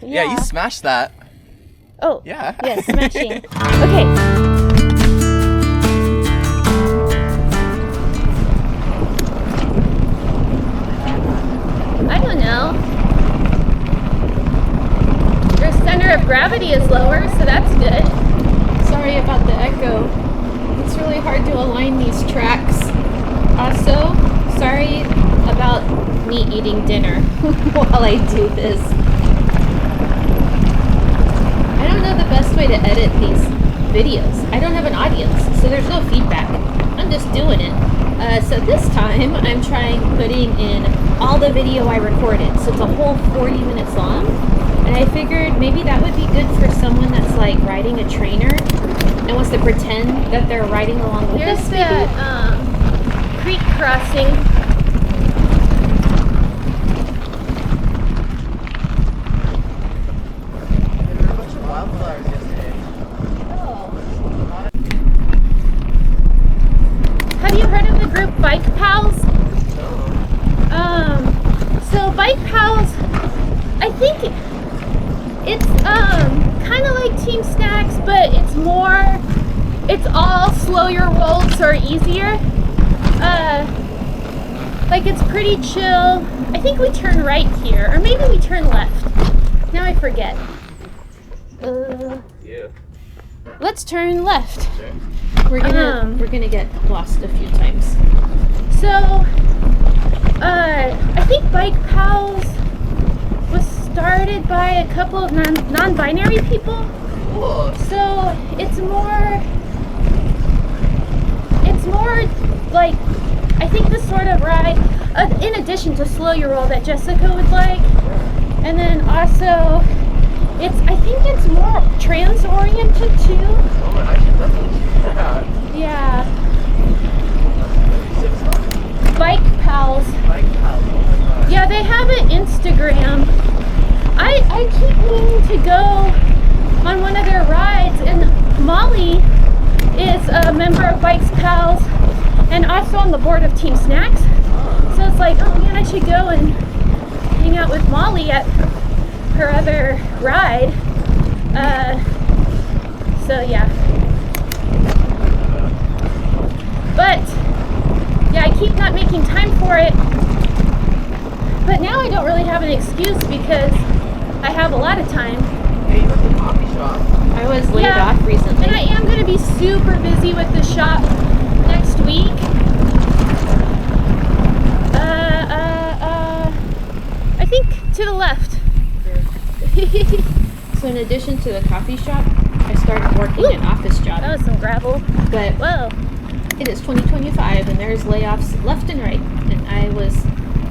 Yeah, you smashed that. Oh. Yeah. Yeah, smashing. Okay. I don't know. Your center of gravity is lower, so that's good. Sorry about the echo. It's really hard to align these tracks. Also, sorry about me eating dinner while I do this. I don't know the best way to edit these videos. I don't have an audience, so there's no feedback. I'm just doing it. So this time, I'm trying putting in all the video I recorded. So it's a whole 40 minutes long. And I figured maybe that would be good for someone that's like riding a trainer and wants to pretend that they're riding along with us. Here's the creek crossing. Have you heard of the group Bike Pals? So Bike Pals, I think it's kind of like Team Snacks, but it's all slow your rolls or easier. Like it's pretty chill. I think we turn right here, or maybe we turn left. Now I forget. Yeah. Let's turn left. Sure. We're gonna get lost a few times. So, I think Bike Pals was started by a couple of non-binary people. Cool. So it's more like, I think the sort of ride, in addition to slow your roll that Jessica would like, and then also I think it's more trans-oriented too. Oh, I should definitely do that. Yeah. Bike Pals. Bike Pals. Oh my God. Yeah, they have an Instagram. I keep meaning to go on one of their rides, and Molly is a member of Bike Pals and also on the board of Team Snacks. So it's like, oh man, I should go and hang out with Molly at her other ride. So yeah. But yeah, I keep not making time for it. But now I don't really have an excuse because I have a lot of time. Hey, you went to the coffee shop. I was laid off recently. And I am going to be super busy with the shop next week. I think to the left. So in addition to the coffee shop, I started working an office job. That was some gravel. But whoa. It is 2025 and there's layoffs left and right. And I was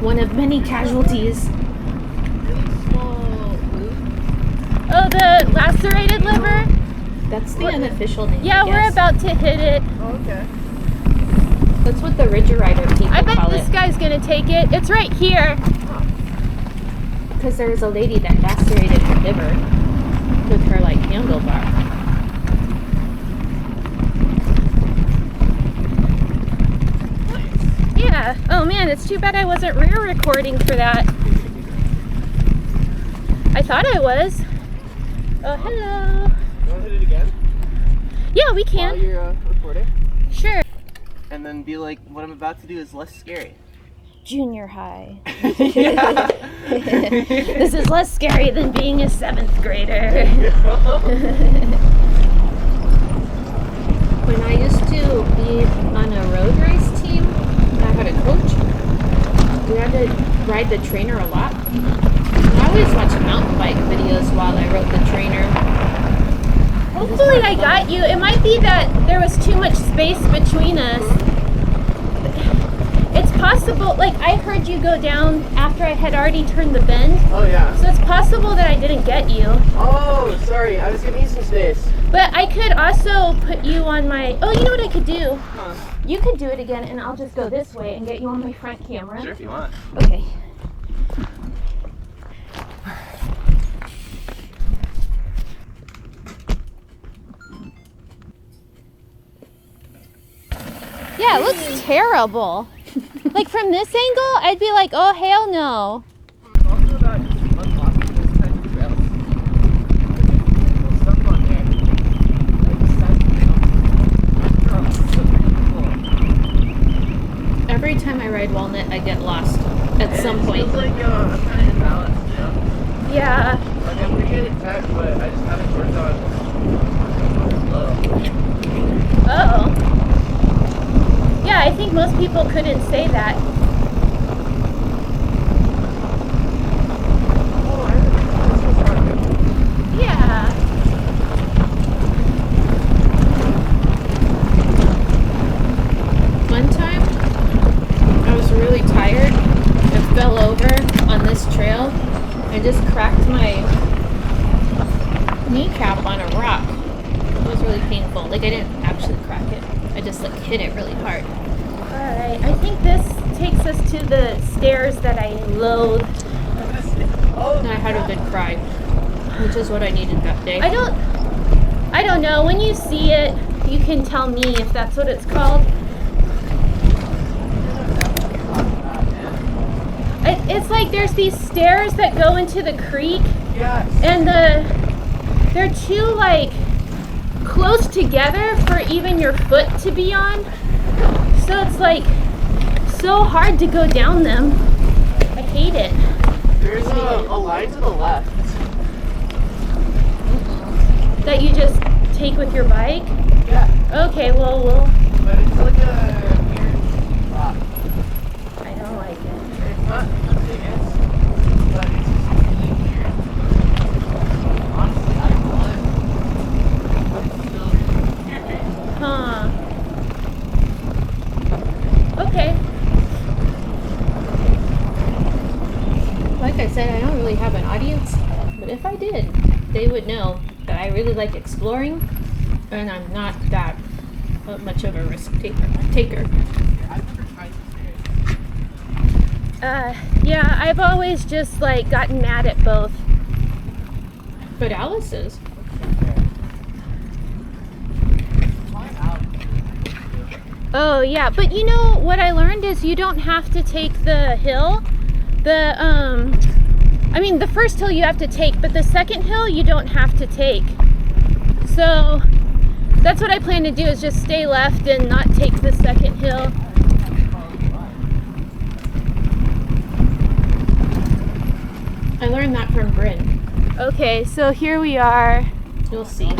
one of many casualties. Really small loop. Oh, the lacerated liver? That's the unofficial name. Yeah, we're about to hit it. Oh, okay. That's what the Ridger Rider people call it. I bet this guy's gonna take it. It's right here. Because there was a lady that lacerated her liver with her like handlebar. Nice. Yeah. Oh man, it's too bad I wasn't rear recording for that. I thought I was. Oh, hello. You want to hit it again? Yeah, we can. While you're recording? Sure. And then be like, what I'm about to do is less scary. Junior high. This is less scary than being a 7th grader. When I used to be on a road race team, I had a coach. We had to ride the trainer a lot. And I always watched mountain bike videos while I rode the trainer. Hopefully I got you. It might be that there was too much space between us. It's possible, like I heard you go down after I had already turned the bend. Oh yeah. So it's possible that I didn't get you. Oh, sorry. I was giving you some space. But I could also put you on my, oh, you know what I could do? Huh. You could do it again and I'll just go this way and get you on my front camera. Sure, if you want. Okay. Yeah, it looks terrible. Like from this angle, I'd be like, oh hell no. Also about unlocking those kinds of trails. some point. It's like, I'm kind of imbalanced, you know? Yeah. Like, I'm pretty good at tech, but I just haven't worked on flow. Oh. Yeah, I think most people couldn't say that. Yeah. One time, I was really tired and fell over on this trail and just cracked my kneecap on a rock. It was really painful. Like, I didn't actually crack it. I just, like, hit it really hard. Alright, I think this takes us to the stairs that I loathe. And I had a good cry, which is what I needed that day. I don't know. When you see it, you can tell me if that's what it's called. It's like there's these stairs that go into the creek. Yes. And they're too, like, close together for even your foot to be on. So it's, like, so hard to go down them. I hate it. There's a line to the left. That you just take with your bike? Yeah. Okay, well, But it's like a weird spot. I don't like it. It's not the biggest, but it's just really weird. Honestly, I love it. It's still really weird. Huh. Okay. Like I said, I don't really have an audience, but if I did, they would know that I really like exploring, and I'm not that much of a risk taker. I've never tried this. Yeah, I've always just, like, gotten mad at both. But Alice is. Oh, yeah, but you know what I learned is you don't have to take the hill. I mean, the first hill you have to take, but the second hill you don't have to take. So that's what I plan to do, is just stay left and not take the second hill. I learned that from Bryn. Okay, so here we are. You'll see.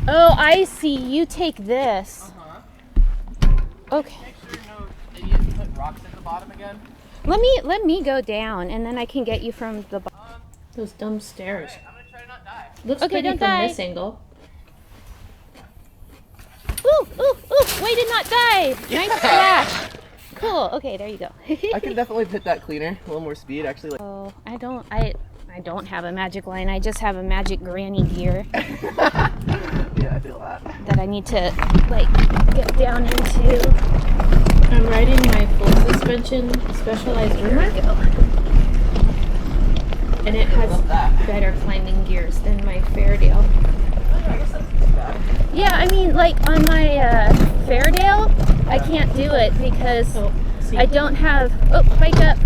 Oh, I see. You take this. Okay. Make sure that you didn't put rocks at the bottom again. Let me go down, and then I can get you from the bottom. Those dumb stairs. I'm gonna try to not die. Looks okay, pretty from this angle. Ooh, way to not die. Yeah. Nice splash. Cool. Okay, there you go. I can definitely put that cleaner, a little more speed, actually. Like. Oh, I don't have a magic line. I just have a magic granny gear. Yeah, I feel that. That I need to, like, get down into. I'm riding my full suspension Specialized Rumor. And it has better climbing gears than my Fairdale. I guess that's not bad. Yeah, I mean, like, on my Fairdale, I can't do it because I don't have. Oh, bike up.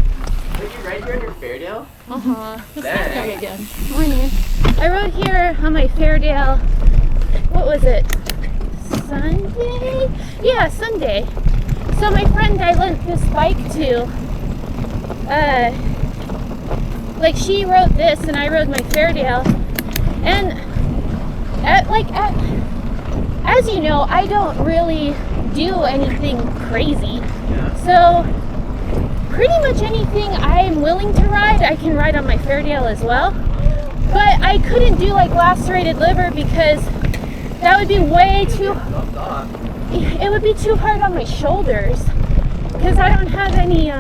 Did you ride here on your Fairdale? Uh-huh. Dang. Again. Morning. I rode here on my Fairdale. What was it? Sunday? Yeah, Sunday. So my friend I lent this bike to, like, she rode this and I rode my Fairdale. And as you know, I don't really do anything crazy. Yeah. So pretty much anything I'm willing to ride, I can ride on my Fairdale as well. But I couldn't do, like, lacerated liver because that would be way too. It would be too hard on my shoulders because I don't have any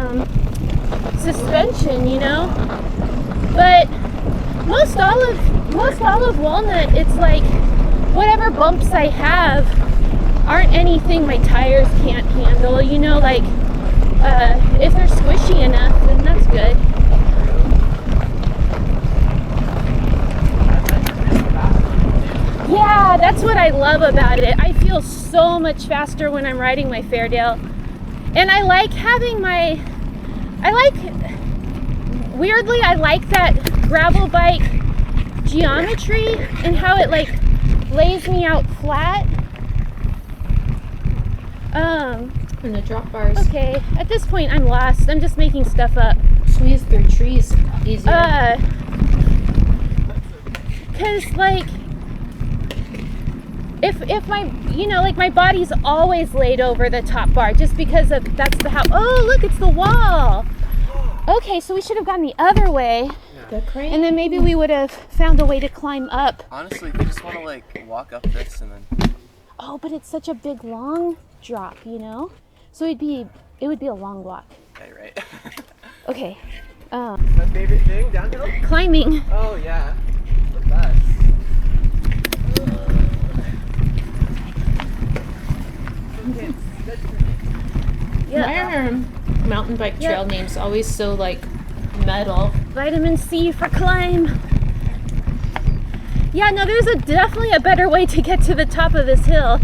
suspension, you know. But most all of Walnut, it's like whatever bumps I have aren't anything my tires can't handle, you know. Like if they're squishy enough, then that's good. Yeah, that's what I love about it. I feel so much faster when I'm riding my Fairdale. And I like having weirdly, I like that gravel bike geometry and how it, like, lays me out flat. And the drop bars. Okay, at this point I'm lost. I'm just making stuff up. Squeeze through trees easier. Cause like, if my, you know, like my body's always laid over the top bar just because of, that's the how, oh look, it's the wall. Okay, so we should have gone the other way. The crane. And then maybe we would have found a way to climb up. Honestly, if you just want to like walk up this and then. Oh, but it's such a big long drop, you know? So it would be a long walk. Okay, right. Okay. My favorite thing, downhill? Climbing. Oh yeah, the best. Yeah. My mountain bike trail name's always so like metal. Vitamin C for climb. Yeah, no, there's definitely a better way to get to the top of this hill.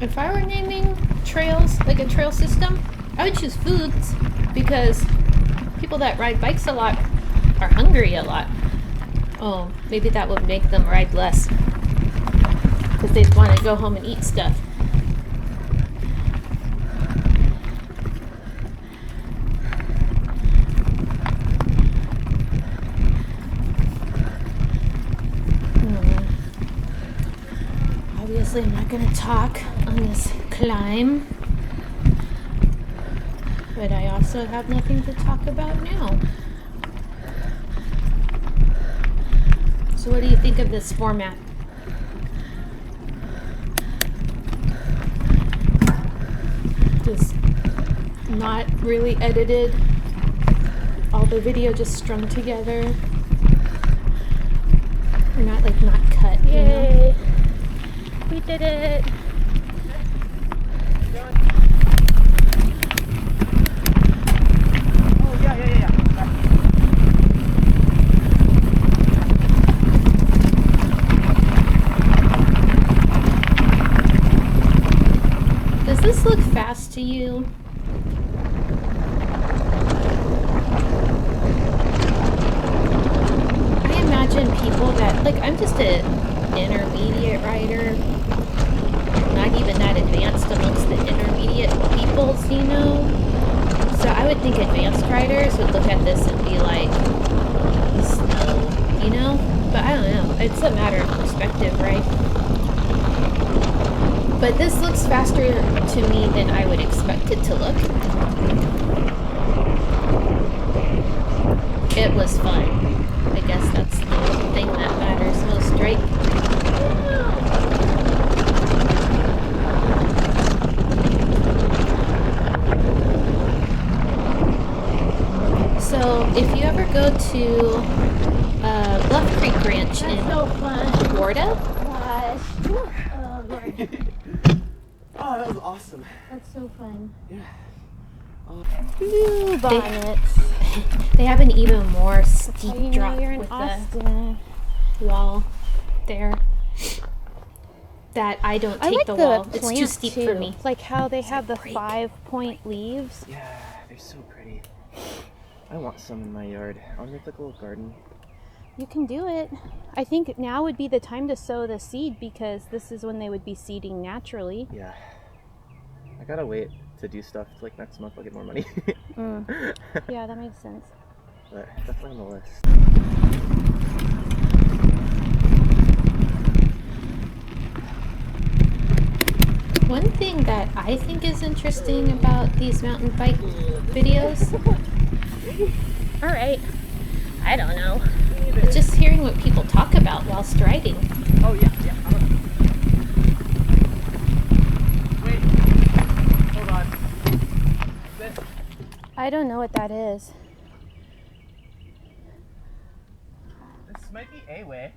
If I were naming trails, like a trail system, I would choose foods because people that ride bikes a lot are hungry a lot. Oh, maybe that would make them ride less because they'd want to go home and eat stuff. Obviously, I'm not going to talk on this climb, but I also have nothing to talk about now. So what do you think of this format? Just not really edited, all the video just strung together. Or not like not cut, you know? Yay. We did it. Oh yeah. Does this look fast to you? I imagine people that, like, I'm just an intermediate rider, not even that advanced amongst the intermediate peoples, you know? So I would think advanced riders would look at this and be like, slow, you know? But I don't know. It's a matter of perspective, right? But this looks faster to me than I would expect it to look. It was fun. I guess that's the thing that matters most, right? So if you ever go to Bluff Creek Ranch in Florida, Oh, that was awesome. That's so fun. Yeah. Blue bonnets. they have an even more steep How do you drop know you're in with Austin? the wall there. That I don't I take like the the wall. It's too plants, steep too. for me. Like how they have the great. 5-point leaves. Yeah, they're so pretty. I want some in my yard. I want to make like a little garden. You can do it. I think now would be the time to sow the seed because this is when they would be seeding naturally. Yeah. I gotta wait to do stuff like next month. I'll get more money. Yeah, that makes sense. But definitely on the list. One thing that I think is interesting about these mountain bike videos, All right. I don't know. is just hearing what people talk about whilst riding. Oh yeah. Wait. Hold on. This. I don't know what that is. This might be a way.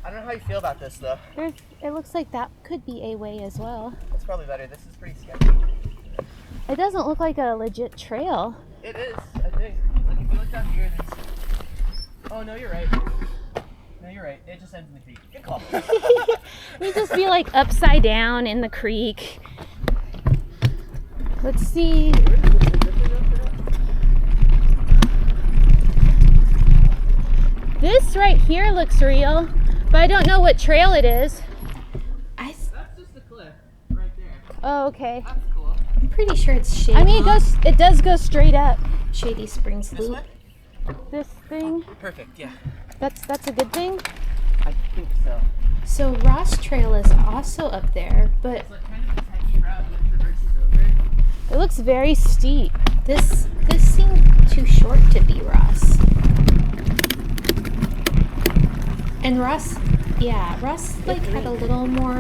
I don't know how you feel about this though. It looks like that could be a way as well. It's probably better. This is pretty sketchy. It doesn't look like a legit trail. It is, I think. Like if you look down here, there's. Oh no, you're right. No, you're right. It just ends in the creek. Good call. You'd just be like upside down in the creek. Let's see. This right here looks real, but I don't know what trail it is. That's just the cliff right there. Oh, okay. That's cool. I'm pretty sure it's Shady. I mean, it does go straight up. Shady Springs This Loop. way? This thing, Perfect, yeah. that's a good thing. I think so. So Ross Trail is also up there, but It's like kind of a techie route that traverses over. It looks very steep. this seemed too short to be Ross. And Ross like had a little more.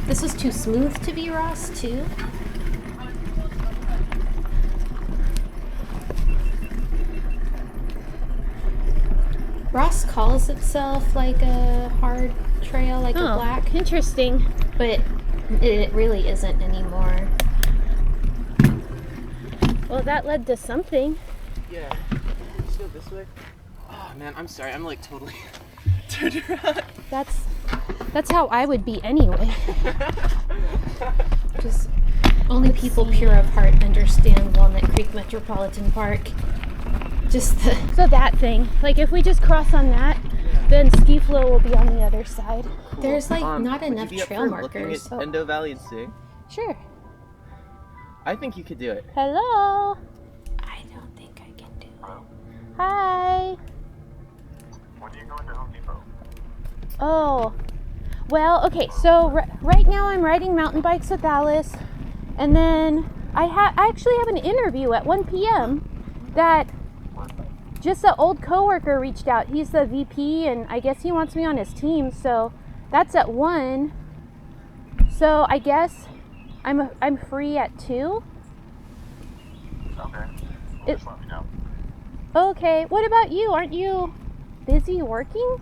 This was too smooth to be Ross too. Ross calls itself like a hard trail, like a black, Interesting. but it really isn't anymore. Well, that led to something. Yeah. Let's go this way. Oh man, I'm sorry. I'm like totally turned around. That's how I would be anyway. Just only people pure of heart understand Walnut Creek Metropolitan Park. Just the So that thing, like if we just cross on that, then ski flow will be on the other side. there's like not Would enough you be up trail for looking markers. at Endo Valley and seeing? Sure. I think you could do it. Hello. I don't think I can do it. Hi. When do you go into Home Depot? Oh. Well, okay. So right now I'm riding mountain bikes with Alice, and then I actually have an interview at 1 p.m. that just an old coworker reached out. He's the VP, and I guess he wants me on his team. So that's at 1. So I guess I'm free at 2. Okay. It- Just let me know. Okay. What about you? Aren't you busy working?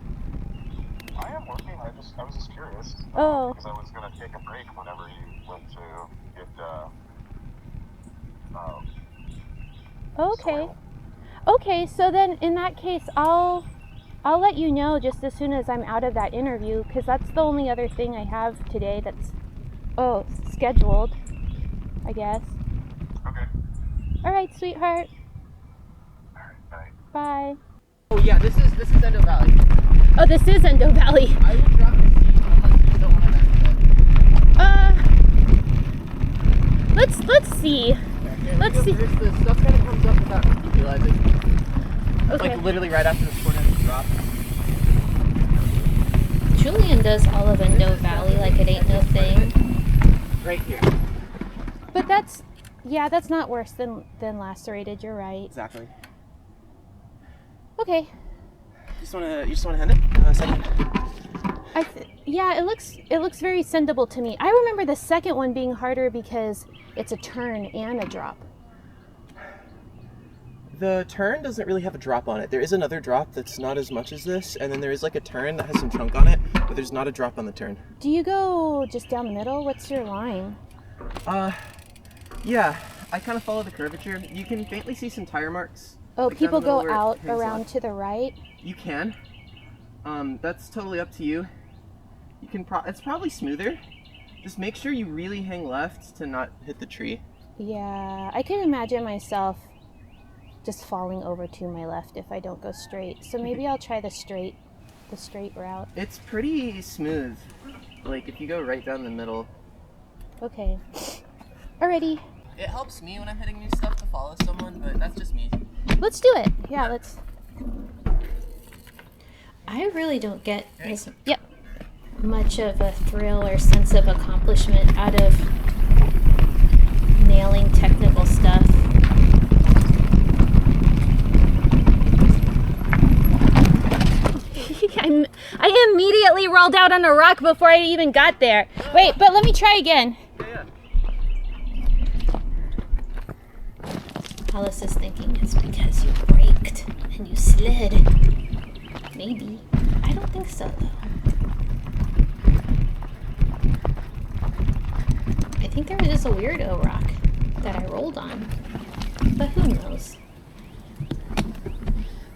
I am working. I was just curious. Oh. Because I was going to take a break whenever you went to get Okay. soil. Okay, so then in that case, I'll let you know just as soon as I'm out of that interview, because that's the only other thing I have today that's scheduled, I guess. Okay. All right, sweetheart. All right. Bye. Bye. Oh yeah, this is Endo Valley. Oh, this is Endo Valley. I will drop the seat unless you don't want to mess with it. Let's see. Let's see. There's the stuff kind of comes up without you realizing. Okay. Like literally right after this corner of the drop. Julian does all of Endo Valley like it ain't no thing. Right here. But that's not worse than lacerated. You're right. Exactly. Okay. You just wanna hand it? Second. Yeah, it looks very sendable to me. I remember the second one being harder because it's a turn and a drop. The turn doesn't really have a drop on it. There is another drop that's not as much as this, and then there is like a turn that has some chunk on it, but there's not a drop on the turn. Do you go just down the middle? What's your line? Yeah, I kind of follow the curvature. You can faintly see some tire marks. Oh, like, down people the middle go where it out hangs around left. to the right. You can. That's totally up to you. You can it's probably smoother. Just make sure you really hang left to not hit the tree. Yeah, I can imagine myself just falling over to my left if I don't go straight. So maybe I'll try the straight route. It's pretty smooth. Like if you go right down the middle. Okay. Alrighty. It helps me when I'm hitting new stuff to follow someone, but that's just me. Let's do it. Yeah, let's. I really don't get as Yep. much of a thrill or sense of accomplishment out of nailing technical stuff. I immediately rolled out on a rock before I even got there. Wait, but let me try again. Yeah. Alice is thinking it's because you braked and you slid. Maybe. I don't think so, though. I think there was just a weirdo rock that I rolled on. But who knows?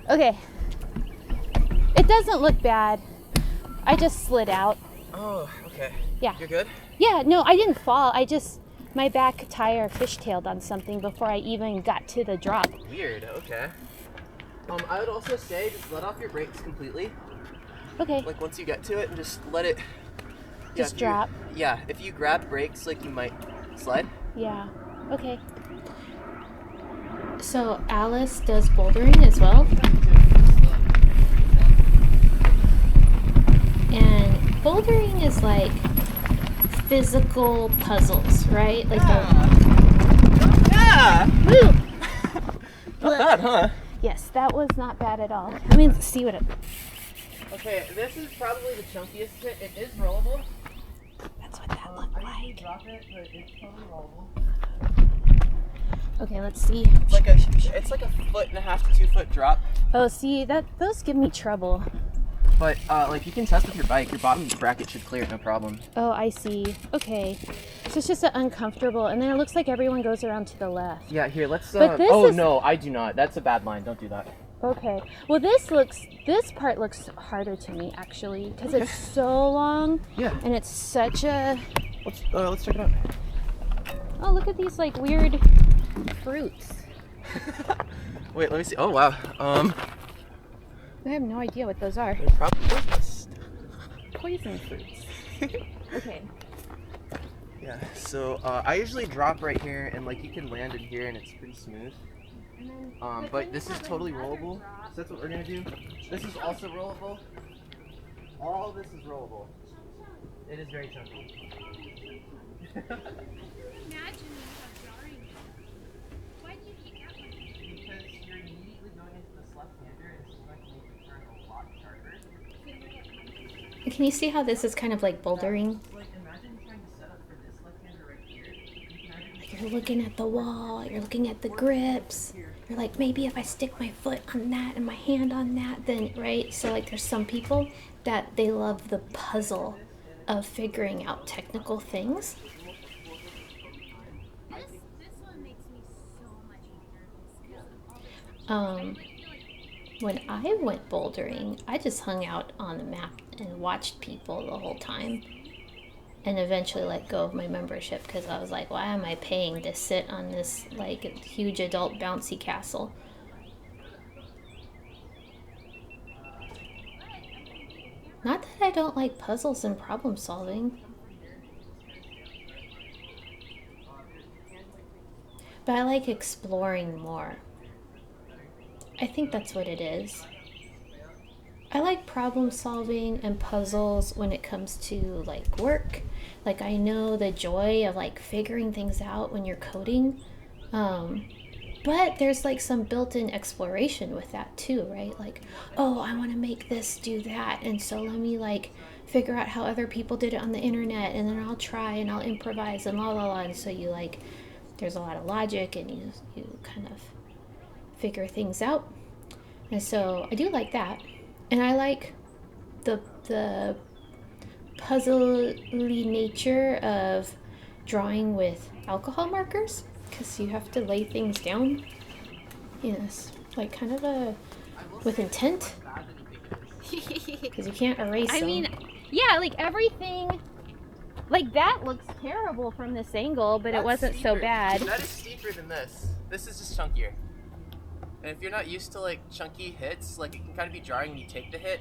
Okay. It doesn't look bad. I just slid out. Oh, okay. Yeah. You're good? Yeah, no, I didn't fall. My back tire fishtailed on something before I even got to the drop. Weird, okay. I would also say just let off your brakes completely. Okay. Like once you get to it and just let it Just drop. Yeah, if you grab brakes, like you might slide. Yeah. Okay. So Alice does bouldering as well. And bouldering is like physical puzzles, right? Like Yeah. Woo! Not bad, huh? Yes, that was not bad at all. Let me see what it. Okay, this is probably the chunkiest hit. It is rollable. That's what that looked I usually like. drop it, but it's totally rollable. Okay, let's see. It's like a 1.5 to 2 foot drop. Oh, see those give me trouble. But like you can test with your bike. Your bottom bracket should clear it, no problem. Oh, I see. Okay, so it's just uncomfortable, and then it looks like everyone goes around to the left. Yeah, here let's. But this oh is- no, I do not. That's a bad line. Don't do that. Okay. Well, this part looks harder to me actually because it's so long. Yeah. And it's such a. Let's check it out. Oh, look at these like weird fruits. Wait, let me see. Oh wow. I have no idea what those are. They're probably Poison fruits. Okay. Yeah. So I usually drop right here, and like you can land in here, and it's pretty smooth. But this is totally rollable. So that's what we're gonna do. This is also rollable. All this is rollable. It is very chunky. Because you're immediately going into this left-hander, and this is going to make the turn a lot sharper. Can you see how this is kind of like bouldering? Like imagine trying to set up for this left-hander right here. Like you're looking at the wall, you're looking at the grips. You're like, maybe if I stick my foot on that and my hand on that, then, right? So like there's some people that they love the puzzle of figuring out technical things. When I went bouldering, I just hung out on the map and watched people the whole time, and eventually let go of my membership because I was like, why am I paying to sit on this like huge adult bouncy castle? Not that I don't like puzzles and problem solving, but I like exploring more. I think that's what it is. I like problem solving and puzzles when it comes to like work. Like I know the joy of like figuring things out when you're coding. But there's like some built-in exploration with that too, right? Like, oh, I want to make this do that. And so let me like figure out how other people did it on the internet, and then I'll try and I'll improvise and la la la. And so you like, there's a lot of logic and you kind of figure things out. And so I do like that. And I like the puzzly nature of drawing with alcohol markers, because you have to lay things down in a, like kind of a with intent, because you can't erase them. I mean, yeah, like everything, like that looks terrible from this angle, but it wasn't so bad. That is steeper than this. This is just chunkier. And if you're not used to like chunky hits, like it can kind of be jarring when you take the hit.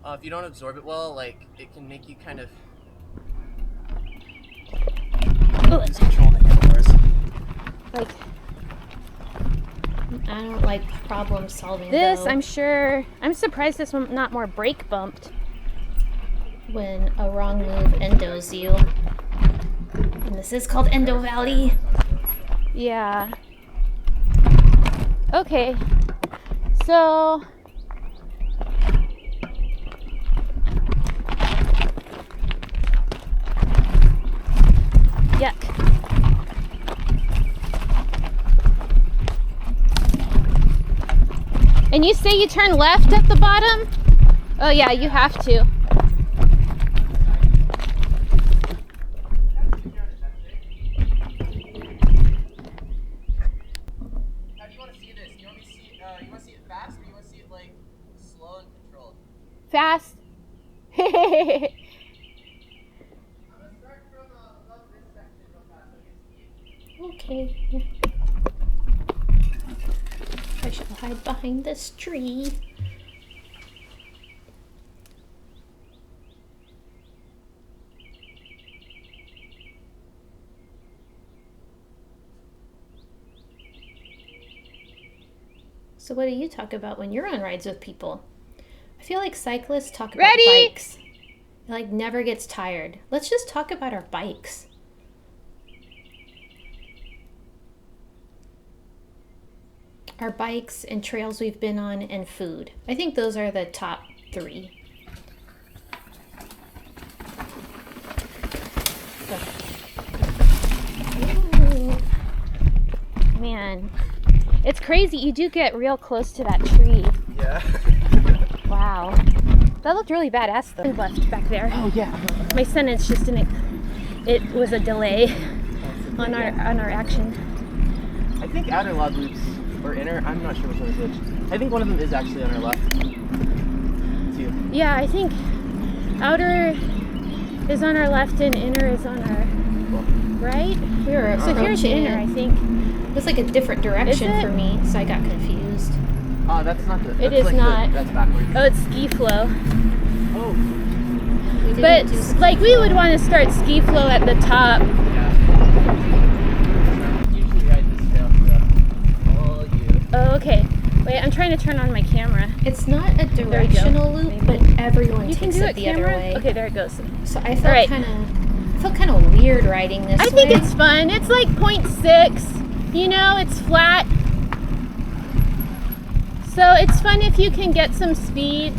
If you don't absorb it well, like it can make you kind of lose control of the handlebars. Like I don't like problem solving. this, though, I'm surprised this one not more brake bumped. when a wrong move endos you. And this is called Endo Valley. Yeah. Okay. So yuck. And you say you turn left at the bottom? Oh yeah, you have to. How do you want to see this? You want to see it fast, or you want to see it like slow and controlled? Fast. I'm gonna start from above this section real fast. Okay. I shall hide behind this tree. So what do you talk about when you're on rides with people? I feel like cyclists talk about bikes. It like never gets tired. Let's just talk about our bikes. Our bikes and trails we've been on and food. I think those are the top 3. Ooh. Man, it's crazy. You do get real close to that tree. Yeah. Wow. That looked really badass though. Left back there. Oh yeah. My sentence just didn't. It was a delay on our action. I think outer log loops or inner. I'm not sure which one is which. I think one of them is actually on our left. Too. Yeah, I think outer is on our left and inner is on our right. We were So here's inner, I think. It was like a different direction for me, so I got confused. Oh, that's not the. It is like not. That's backwards. Oh, it's ski flow. Oh. But like we would want to start ski flow at the top. Yeah. Usually ride this trail, so all you. Oh, okay. Wait, I'm trying to turn on my camera. It's not a directional loop, but everyone You can takes do it it the camera? other way. Okay, there it goes. So I felt kind of weird riding this. I think it's fun. It's like 0.6. You know, it's flat. So it's fun if you can get some speed.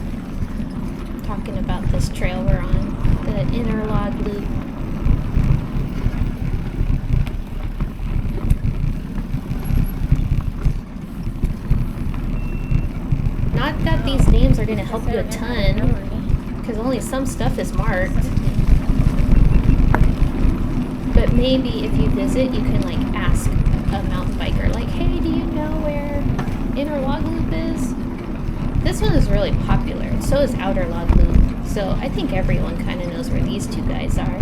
Talking about this trail we're on, the inner log loop. Not that these names are going to help you a ton, because only some stuff is marked. But maybe if you visit, you can like ask a mountain biker, like, hey, do you know where inner log loop is? This one is really popular, and so is outer log loop. So I think everyone kind of knows where these two guys are.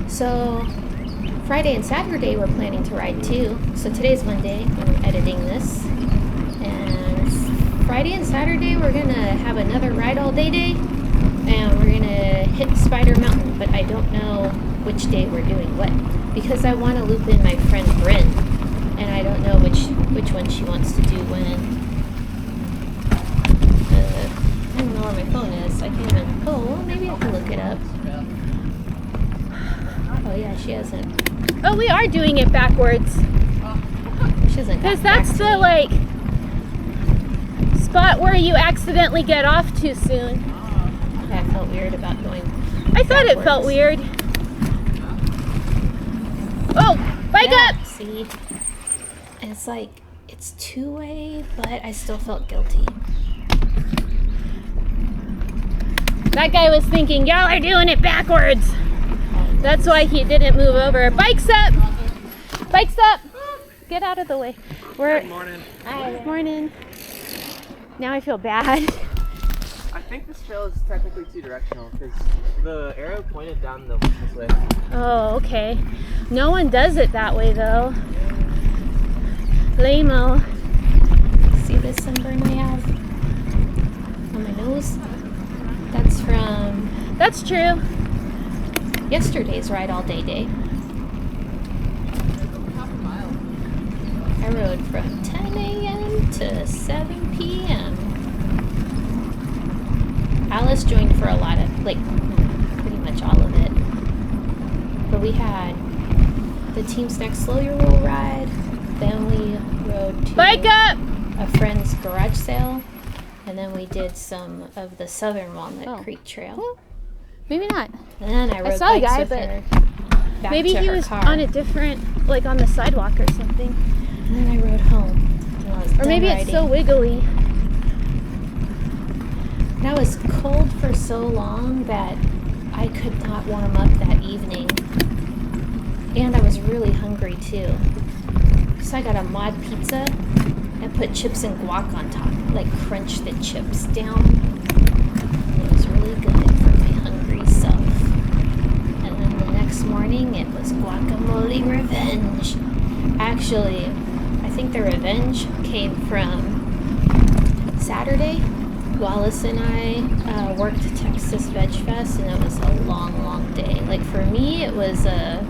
So Friday and Saturday we're planning to ride too. So today's Monday when I'm editing this. And Friday and Saturday we're gonna have another ride all day day. And we're gonna hit Spider Mountain, but I don't know which day we're doing what. Because I want to loop in my friend Bryn. And I don't know which one she wants to do when. I don't know where my phone is. I can't even. Oh, well, maybe I can look it up. Oh yeah, she hasn't. Oh, we are doing it backwards. She hasn't. Because that's the like spot where you accidentally get off too soon. Yeah, I felt weird about going. I thought it felt weird. Oh, bike up! See, and it's like it's 2-way, but I still felt guilty. That guy was thinking, y'all are doing it backwards. That's why he didn't move over. Bike's up! Bike's up! Get out of the way. Good morning. Hi. Good morning. Now I feel bad. I think this trail is technically 2-directional because the arrow pointed down this way. Oh, okay. No one does it that way though. Lame-o. See this sunburn I have on my nose? That's from That's true. yesterday's ride all day day. I rode from 10 a.m. to 7 p.m. Alice joined for a lot of, like, pretty much all of it. But we had the Team Snack Slow Your Roll ride. Then we rode to Bike up! a friend's garage sale. And then we did some of the Southern Walnut Creek Trail. Well, maybe not. And then I rode saw a bikes guy, with but her back Maybe to he her was car. on a different, like on the sidewalk or something. And then I rode home. And I was Or done maybe riding. it's so wiggly. And I was cold for so long that I could not warm up that evening. And I was really hungry too. So I got a mod pizza and put chips and guac on top. Like crunched the chips down. And it was really good for my hungry self. And then the next morning it was guacamole revenge. Actually, I think the revenge came from Saturday. Wallace and I worked Texas Veg Fest, and it was a long, long day. Like for me, it was a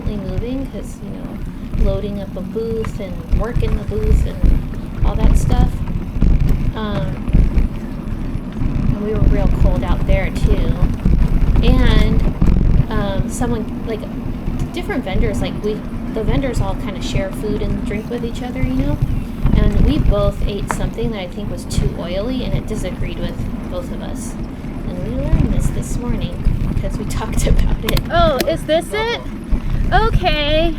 constantly moving because, you know, loading up a booth and working the booth and all that stuff. And we were real cold out there too. And someone, like, different vendors, like the vendors all kind of share food and drink with each other, you know? And we both ate something that I think was too oily, and it disagreed with both of us. And we learned this morning because we talked about it. Oh, is this it? Okay.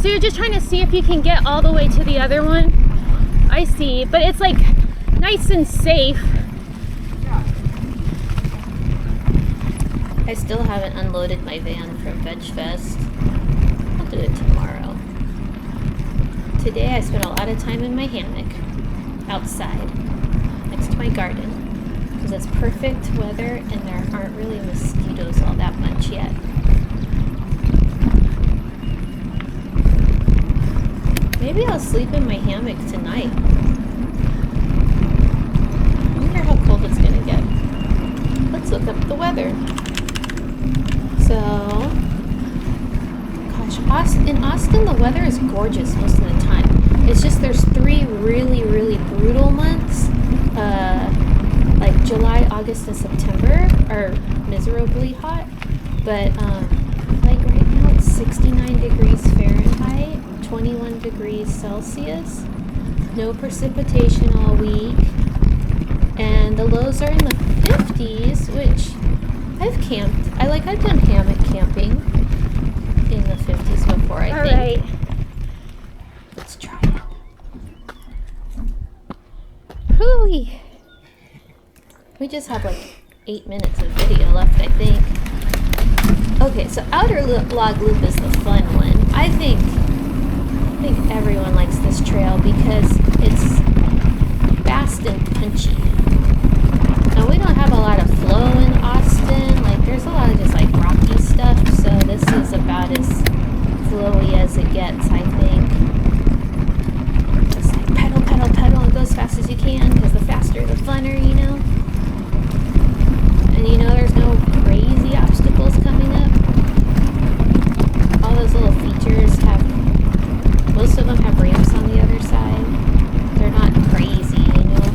So you're just trying to see if you can get all the way to the other one? I see. But it's like nice and safe. I still haven't unloaded my van from Veg Fest. I'll do it tomorrow. Today I spent a lot of time in my hammock, outside, next to my garden, because it's perfect weather and there aren't really mosquitoes all that much yet. Maybe I'll sleep in my hammock tonight. I wonder how cold it's gonna get. Let's look up the weather. So, gosh, in Austin the weather is gorgeous most of the time. It's just there's 3 really, really brutal months, like July, August, and September are miserably hot. But like right now it's 69 degrees Fahrenheit, 21 degrees Celsius, no precipitation all week, and the lows are in the 50s, which I've camped. I've done hammock camping in the 50s before, I think. All right. Let's try it. Hooey. We just have like 8 minutes of video left, I think. Okay, so outer log loop is the fun one. I think everyone likes this trail because it's fast and punchy. Now we don't have a lot of flow in Austin. Like there's a lot of just like rocky stuff. So this is about as flowy as it gets, I think. Just like pedal, pedal, pedal, and go as fast as you can because the faster the funner, you know. And you know there's no crazy obstacles coming up. All those little features most of them have ramps on the other side. They're not crazy, you know.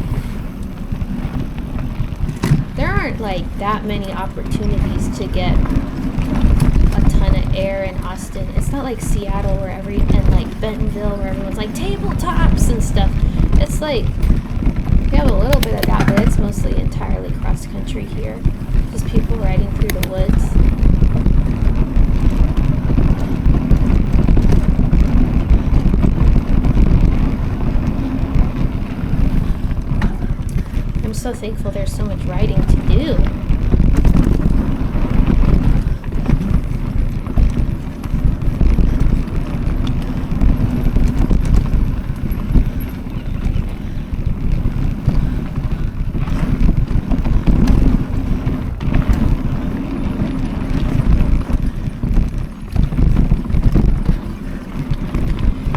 There aren't like that many opportunities to get a ton of air in Austin. It's not like Seattle and like Bentonville where everyone's like tabletops and stuff. It's like we have a little bit of that, but it's mostly entirely cross country here. Just people riding through the woods. I'm so thankful there's so much riding to do.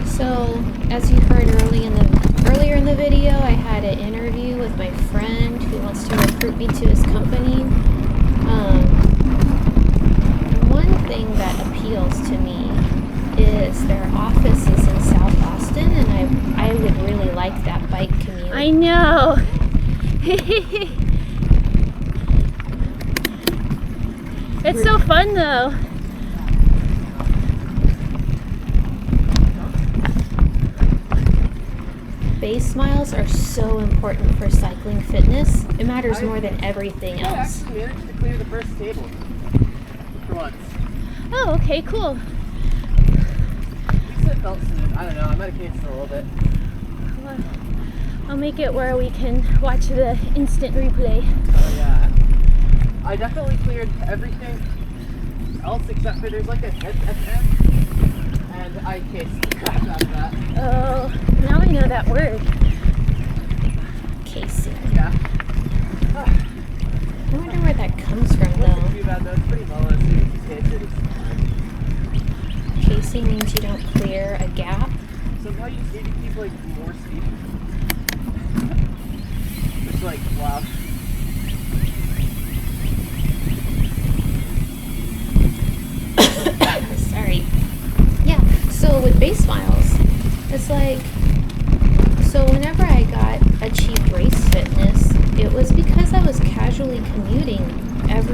So, as you heard earlier in the video, I had an interview with my friend who wants to recruit me to his company. One thing that appeals to me is their office is in South Austin, and I would really like that bike commute. I know. It's so fun though. Base miles are so important for cycling fitness. It matters more than everything I else. actually managed to clear the first table for once. Oh, okay, cool. At least it felt smooth. I don't know, I might have changed it a little bit. I'll make it where we can watch the instant replay. Oh yeah. I definitely cleared everything else except for there's like a head at the end. And I cased the crap out of that. Oh, now I know that word. Casing. Yeah. I wonder where that comes from It wasn't though. too bad though, it's pretty low, so you just case it, it's fine. Casing means you don't clear a gap. So now you just need to keep like more speed. It's like, wow. Sorry.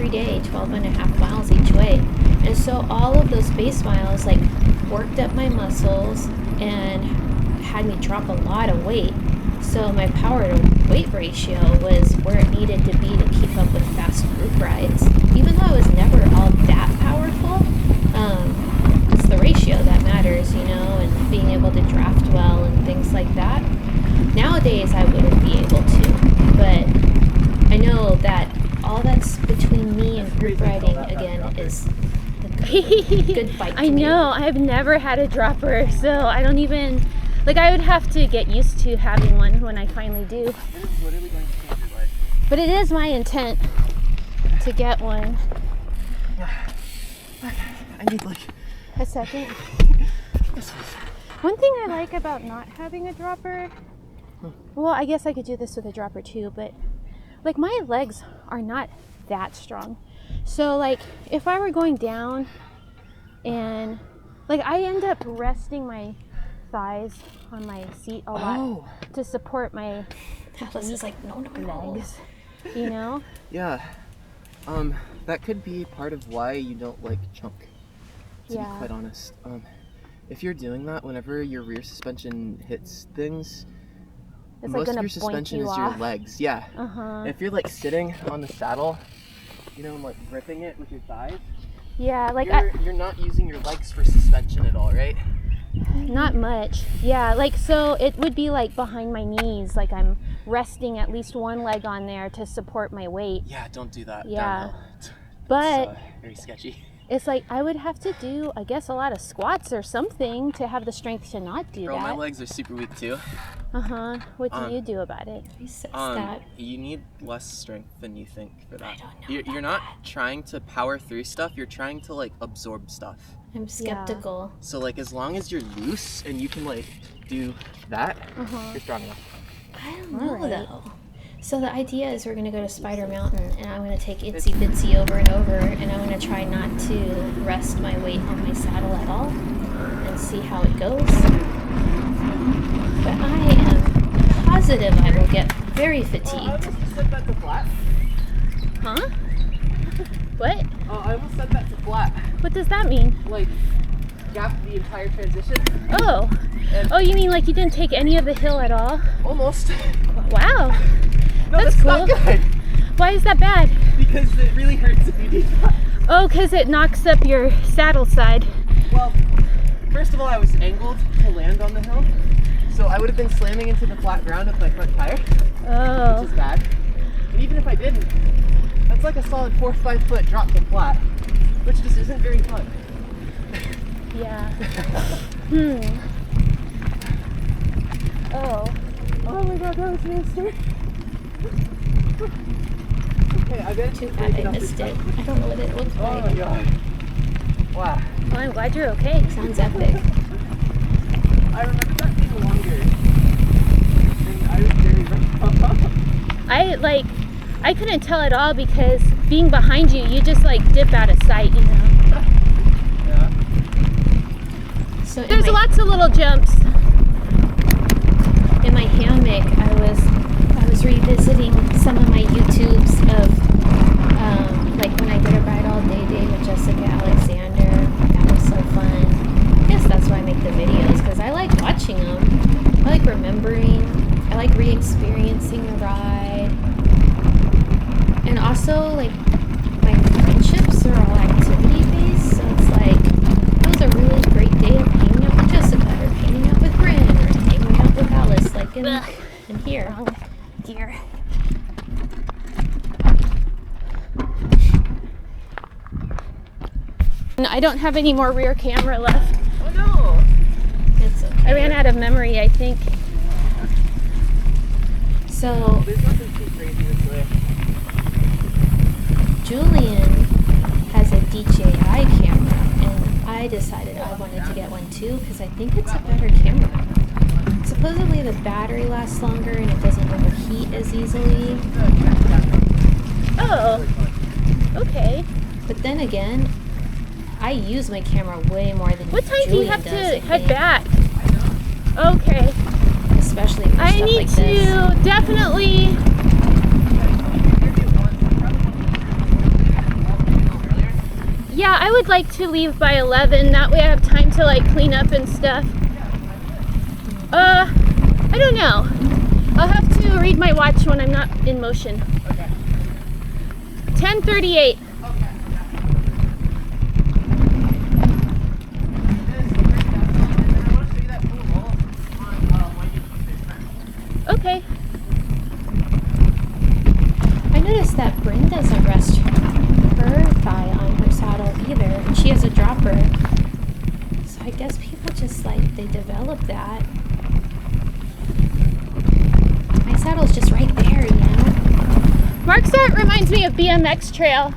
every day, 12.5 miles each way. And so all of those base miles like worked up my muscles and had me drop a lot of weight. So my power to weight ratio was where it needed to be to keep up with fast group rides. Even though I was never all that powerful, it's the ratio that matters, you know, and being able to draft well and things like that. Nowadays I wouldn't be able to, but I know that all that's between me and group riding again is a good bike. I know, I've never had a dropper, so I don't even, like, I would have to get used to having one when I finally do. It is literally going to change your life. But it is my intent to get one. I need like A second. One thing I like about not having a dropper, well, I guess I could do this with a dropper too, but like my legs are not that strong. So like if I were going down and like I end up resting my thighs on my seat a lot to support my Alice is like, no, legs, you know? Yeah. That could be part of why you don't like chunk, to be quite honest. If you're doing that, whenever your rear suspension hits things, It's most like of your suspension is your legs. Yeah. If you're like sitting on the saddle, you know, and like gripping it with your thighs, Yeah, like you're not using your legs for suspension at all, right? not much. Yeah, like so it would be like behind my knees, like I'm resting at least one leg on there to support my weight. Yeah, don't do that. Yeah. Downhill. But It's very sketchy. it's like I would have to do, I guess, a lot of squats or something to have the strength to not do Girl, my that. legs are super weak too. What do you do about it? He says that. You need less strength than you think for that. I don't know You're not trying to power through stuff. You're trying to like absorb stuff. I'm skeptical. So like as long as you're loose and you can like do that, you're strong enough. I don't know though. So the idea is we're gonna go to Spider Mountain and I'm gonna take Itsy Bitsy over and over and I'm gonna try not to rest my weight on my saddle at all and see how it goes. But I am positive I will get very fatigued. set that to flat. Huh? What? I almost set that to flat. What does that mean? Like gap the entire transition. Oh. Oh, you mean like you didn't take any of the hill at all? Almost. Wow. No, That's that's cool. not good. Why is that bad? Because it really hurts if you do that. Oh, because it knocks up your saddle side. Well, first of all, I was angled to land on the hill, so I would have been slamming into the flat ground with my front tire, Oh. which is bad. And even if I didn't, that's like a solid 4 or 5 foot drop to flat, which just isn't very fun. Yeah. Oh. Oh my god, that was nasty. Okay, I bet Too bad I missed it. I don't know what it looks Oh my like. god. Wow. Well, I'm glad you're okay. Sounds epic. I remember that being longer. And I was very rough. I couldn't tell at all because being behind you, you just like dip out of sight, you know. Yeah. So There's lots of little jumps. in my hammock, I was revisiting some of my YouTubes of like when I did a ride all day with Jessica Alexander. That was so fun. I guess that's why I make the videos, because I like watching them. I like remembering. I like re-experiencing the ride. And also, like, my friendships are all activity based, so it's like it was a really great day of hanging out with Jessica, or hanging out with Bryn, or hanging out with Alice, like in here. Dear. I don't have any more rear camera left. Oh no! It's okay. I ran out of memory, I think. So There's nothing too crazy this way. Julian has a DJI camera, and I decided I wanted to get one too because I think it's a better camera. Supposedly the battery lasts longer and it doesn't overheat as easily. Oh. Okay. But then again, I use my camera way more than What time do you Julian have does, to I head think. back? Okay. Especially for I stuff need like to this. definitely. Yeah, I would like to leave by 11. That way I have time to like clean up and stuff. I don't know. I'll have to read my watch when I'm not in motion. Okay. 10:38. Okay. I noticed that Bryn doesn't rest her thigh on her saddle either, and she has a dropper. So I guess people just like, they develop that. My saddle's just right there, you know? Marksart reminds me of BMX trail.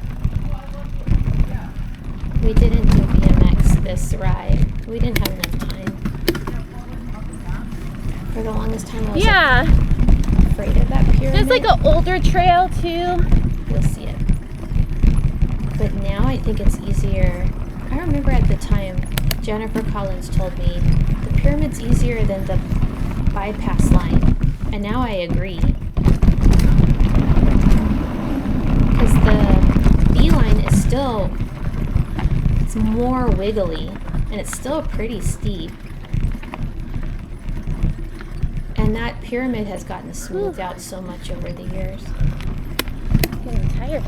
We didn't do BMX this ride. We didn't have enough time. For the longest time I was afraid of that pyramid. There's like an older trail too. You'll see it. But now I think it's easier. I remember at the time, Jennifer Collins told me the pyramid's easier than the bypass line. And now I agree. Because the B line is still, it's more wiggly. And it's still pretty steep. And that pyramid has gotten smoothed out so much over the years. I'm getting tired.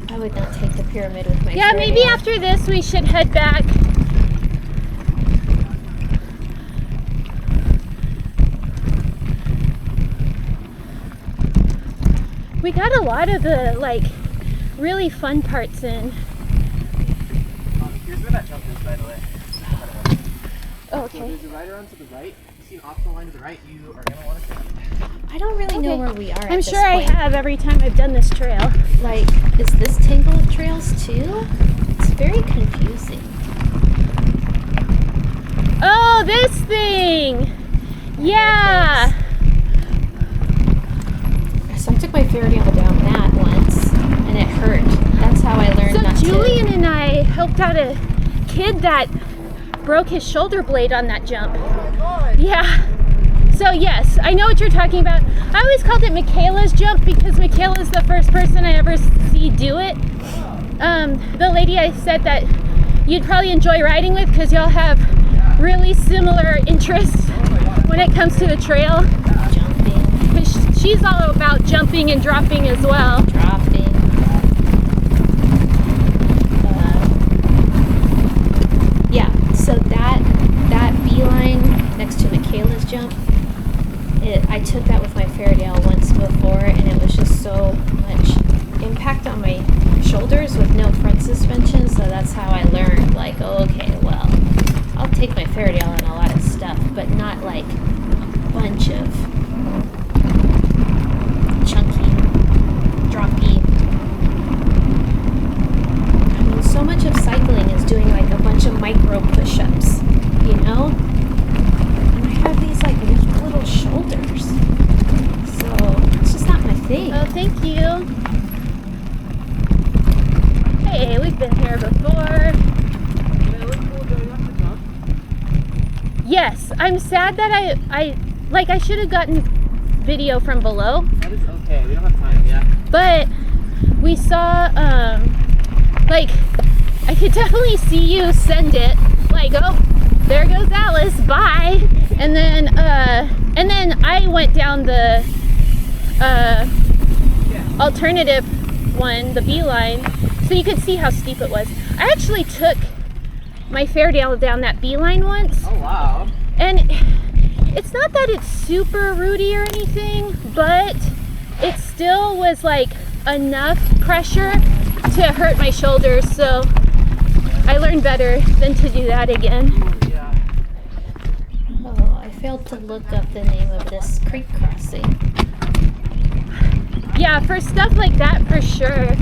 I would not take the pyramid with my Yeah, maybe Ferrari. after this we should head back. We got a lot of the like really fun parts in. Here's where that jump is, by the way. Oh, So okay. there's a rider on to the right. You see an optional line to the right. You are gonna want to take. I don't really know Okay. where we are at I'm this sure I point. have every time I've done this trail. Like, is this tangle of trails too? It's very confusing. Oh, this thing! Yeah! So I took my Ferrari down that once, and it hurt. That's how I learned not So Julian to. and I helped out a kid that broke his shoulder blade on that jump. Yeah. So yes, I know what you're talking about. I always called it Michaela's jump because Michaela's the first person I ever see do it. The lady I said that you'd probably enjoy riding with because y'all have really similar interests when it comes to the trail. Jumping, 'Cause she's all about jumping and dropping as well. dropping. Yeah, so that beeline next to Michaela's jump, I took that with my Fairdale once before, and it was just so much impact on my shoulders with no front suspension. So that's how I learned, like, oh, okay, well, I'll take my Fairdale on a lot of stuff, but not like a bunch of chunky, droppy. I mean, so much of cycling is doing like a bunch of micro push-ups, you know? And I have these like weak little shoulders. So it's just not my thing. Oh, thank you. Hey, we've been here before. Yes, I'm sad that I should have gotten video from below, That is okay. We don't have time. Yeah. but we saw like I could definitely see you send it like, oh, there goes Alice, bye. And then I went down the alternative one, the beeline, so you could see how steep it was. I actually took my Fairdale down that beeline once. Oh wow. And it's not that it's super rooty or anything, but it still was like enough pressure to hurt my shoulders. So I learned better than to do that again. Yeah. Oh, I failed to look up the name of this creek crossing. Yeah, for stuff like that, for sure.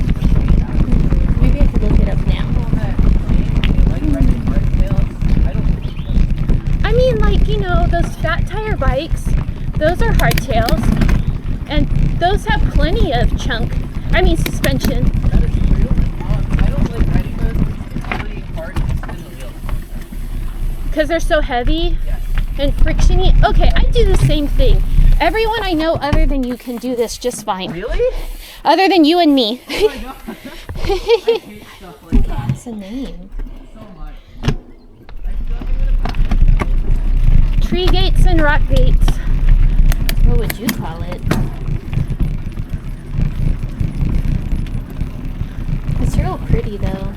Maybe I could look it up now. I mean, like, you know, those fat tire bikes, those are hardtails. And those have plenty of suspension. That is true. I don't like riding those. It's really hard to spin the wheel. Because they're so heavy Yes. and frictiony. Okay, I do the same thing. Everyone I know other than you can do this just fine. Really? Other than you and me. Oh my god. I hate stuff like that What's the name? so much. I feel like I'm gonna Tree gates and rock gates. What would you call it? It's real pretty though.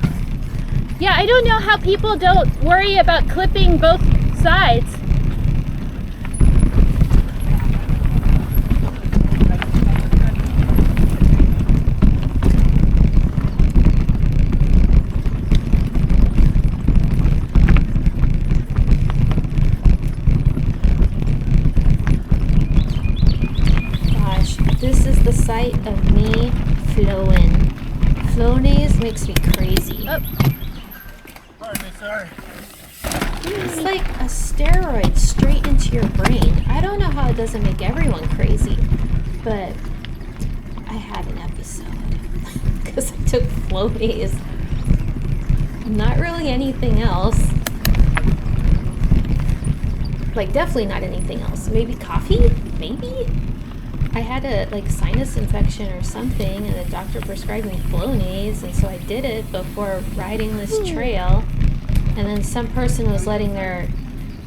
Yeah, I don't know how people don't worry about clipping both sides. Gosh, this is the site of me flowing. Flonase makes me crazy. Oh. Pardon me, sorry. It's like a steroid straight into your brain. I don't know how it doesn't make everyone crazy, but I had an episode because I took Flonase. Not really anything else. Like definitely not anything else. Maybe coffee? Maybe? I had a like sinus infection or something and the doctor prescribed me Flonase and so I did it before riding this trail. And then some person was letting their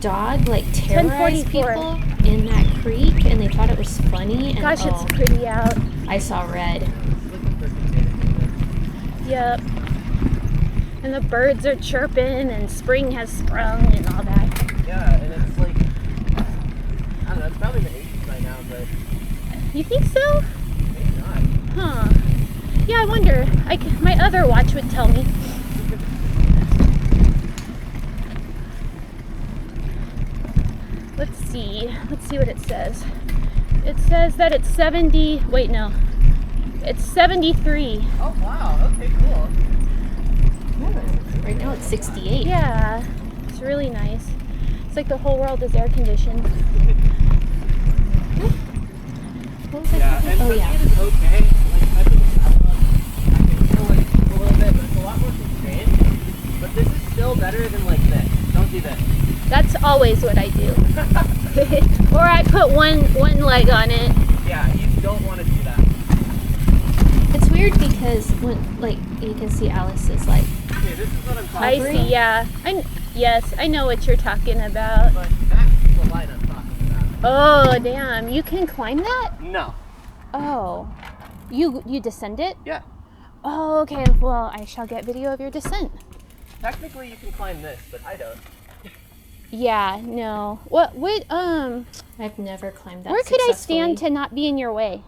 dog like terrorize 10:44. people in that creek and they thought it was funny and Gosh, it's pretty out. I saw red. Yep. And the birds are chirping and spring has sprung and all that. Yeah, and it's like, I don't know, it's probably the 80s by now, but You think so? maybe not. Huh. Yeah, I wonder. My other watch would tell me. Let's see. Let's see what it says. It says that it's 70. Wait, no. It's 73. Oh wow, okay, cool. Right now it's 68. Yeah. It's really nice. It's like the whole world is air conditioned. What was I Yeah, talking- and oh for yeah. me it is okay. Like, I think I can feel like a little bit, but it's a lot more constrained. But this is still better than like this. Don't do this. That's always what I do. Or I put one leg on it. Yeah, you don't want to do that. It's weird because when like you can see Alice is like Okay, this is what I'm talking I about. see, yeah. Yes, I know what you're talking about. But that's the line I'm talking about. Oh, damn. You can climb that? No. Oh. You descend it? Yeah. Oh, okay. Well, I shall get video of your descent. Technically you can climb this, but I don't. Yeah, no. I've never climbed that. Where could I successfully. stand to not be in your way?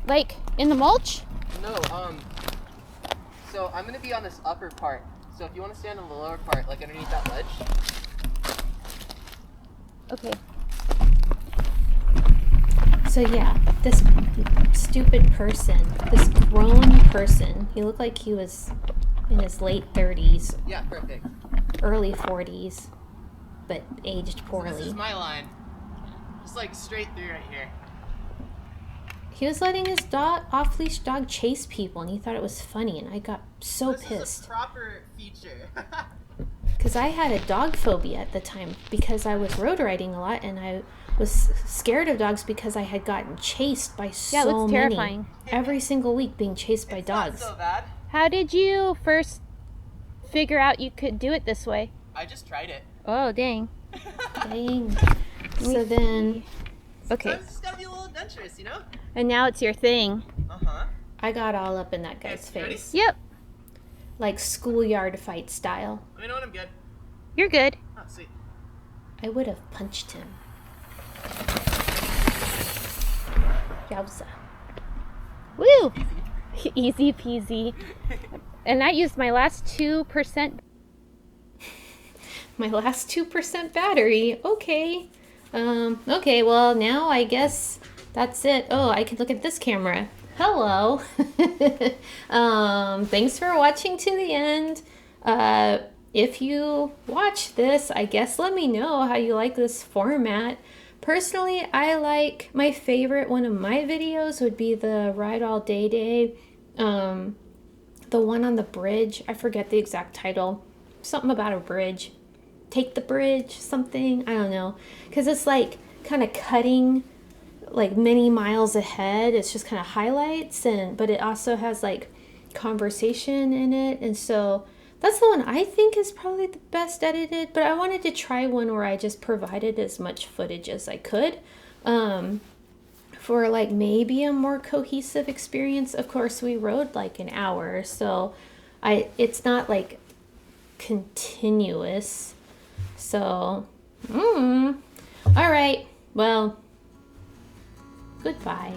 Like, in the mulch? No, so I'm gonna be on this upper part. So if you want to stand on the lower part, like underneath that ledge. Okay. So yeah, this stupid person, this grown person, he looked like he was in his late 30s, Yeah, perfect. early 40s, but aged So this poorly. is my line. Just like straight through right here. He was letting his dog, off-leash dog, chase people, and he thought it was funny, and I got so This is pissed. a proper feature. Because I had a dog phobia at the time because I was road riding a lot, and I was scared of dogs because I had gotten chased by Yeah, it so looks many. terrifying. Every single week being chased by It's dogs. not so bad. How did you first figure out you could do it this way? I just tried it. Oh, dang. Dang. So then, okay, Sometimes it's gotta be a little adventurous, you know? And now it's your thing. Uh-huh. I got all up in that guy's Okay, ready? face. Yep. Like schoolyard fight style. Let me know when I'm good. You're good. Oh, sweet. I would have punched him. Yowza. Woo! Easy peasy. And that used my last 2%. My last 2% battery. Okay. Okay, well, now I guess that's it. Oh, I can look at this camera. Hello. Thanks for watching to the end. If you watch this, I guess let me know how you like this format. Personally, I like my favorite one of my videos would be the Ride All Day. The one on the bridge. I forget the exact title. Something about a bridge. take the bridge, something. I don't know. Because it's like kind of cutting like many miles ahead. It's just kind of highlights, but it also has like conversation in it. And so that's the one I think is probably the best edited. But I wanted to try one where I just provided as much footage as I could. For like maybe a more cohesive experience. Of course, we rode like an hour, so it's not like continuous. So, all right. Well, goodbye.